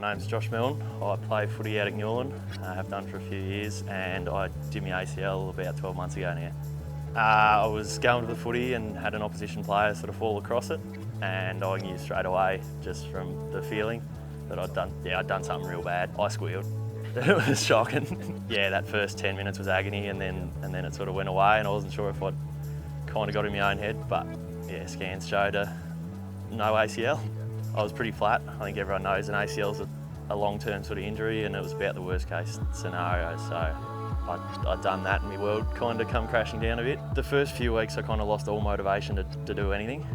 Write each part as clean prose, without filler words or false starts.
My name's Josh Milne. I play footy out at Milne. I have done for a few years, and I did my ACL about 12 months ago now. I was going to the footy and had an opposition player sort of fall across it, and I knew straight away, just from the feeling, that I'd done something real bad. I squealed. It was shocking. Yeah, that first 10 minutes was agony, and then it sort of went away, and I wasn't sure if I'd kind of got in my own head, but yeah, scans showed no ACL. I was pretty flat. I think everyone knows an ACL is a long-term sort of injury, and it was about the worst case scenario. So I'd done that, and my world kind of come crashing down a bit. The first few weeks I kind of lost all motivation to do anything.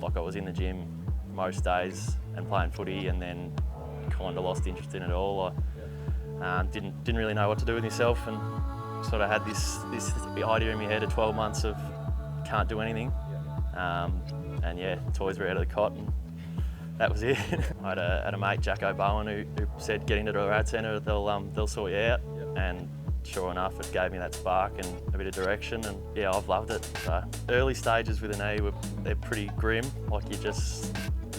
Like I was in the gym most days and playing footy, and then kind of lost interest in it all. I didn't really know what to do with myself, and sort of had this idea in my head of 12 months of can't do anything. And yeah, toys were out of the cot, and that was it. I had a mate, Jacko Bowen, who said get into the RAD centre, they'll sort you out. And sure enough, it gave me that spark and a bit of direction, and yeah, I've loved it. So early stages with a knee, they're pretty grim. Like you're just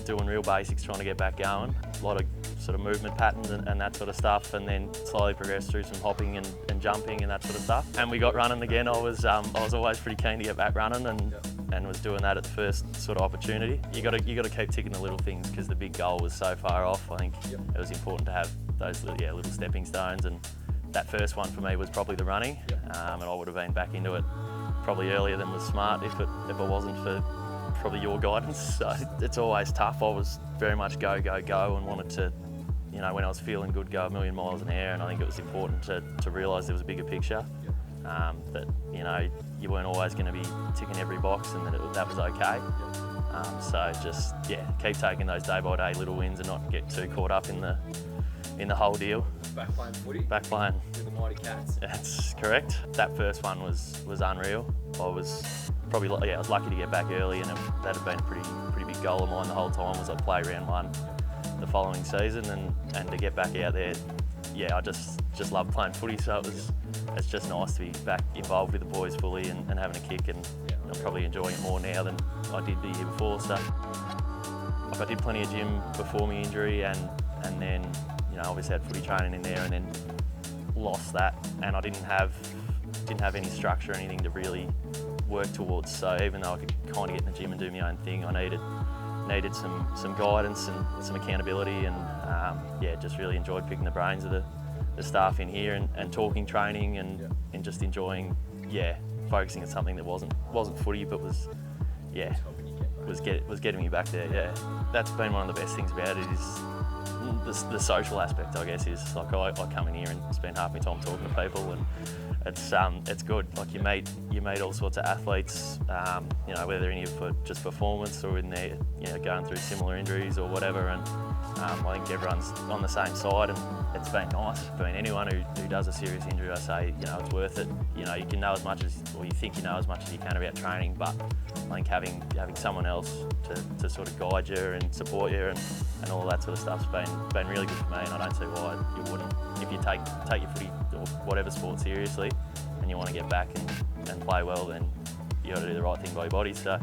doing real basics, trying to get back going. A lot of sort of movement patterns and that sort of stuff, and then slowly progress through some hopping and jumping and that sort of stuff. And we got running again. I was always pretty keen to get back running, and was doing that at the first sort of opportunity. You got to keep ticking the little things, because the big goal was so far off. I think it was important to have those little stepping stones, and that first one for me was probably the running, and I would have been back into it probably earlier than was smart if it wasn't for probably your guidance. So it's always tough. I was very much go, and wanted to, you know, when I was feeling good, go a million miles in the air, and I think it was important to realise there was a bigger picture, that, you know, you weren't always going to be ticking every box, and that was okay. So just, yeah, keep taking those day by day little wins and not get too caught up in the whole deal. Back playing footy? Back playing. With the Mighty Cats? That's correct. That first one was unreal. I was lucky to get back early, and that had been a pretty big goal of mine the whole time, was I'd play round one the following season, and to get back out there, yeah, I just love playing footy, so it's just nice to be back involved with the boys fully and having a kick, and I'm probably enjoying it more now than I did the year before. So like I did plenty of gym before my injury, and then, you know, obviously had footy training in there, and then lost that, and I didn't have any structure or anything to really work towards. So even though I could kind of get in the gym and do my own thing, I needed some guidance and some accountability, and yeah, just really enjoyed picking the brains of the staff in here, and talking training, and just enjoying, yeah, focusing on something that wasn't footy, but was getting me back there. Yeah, that's been one of the best things about it, is the social aspect, I guess. Is like I come in here and spend half my time talking to people, and it's good. Like you meet all sorts of athletes, you know, whether they're in here for just performance or in there, you know, going through similar injuries or whatever, and I think everyone's on the same side, and it's been nice. I mean, anyone who does a serious injury, I say, you know, it's worth it. You know, you can know as much as, or you think you know as much as you can about training, but I think having someone else to sort of guide you and support you and all that sort of stuff's been really good for me, and I don't see why you wouldn't. If you take your footy or whatever sport seriously, and you want to get back and play well, then you got to do the right thing by your body. So.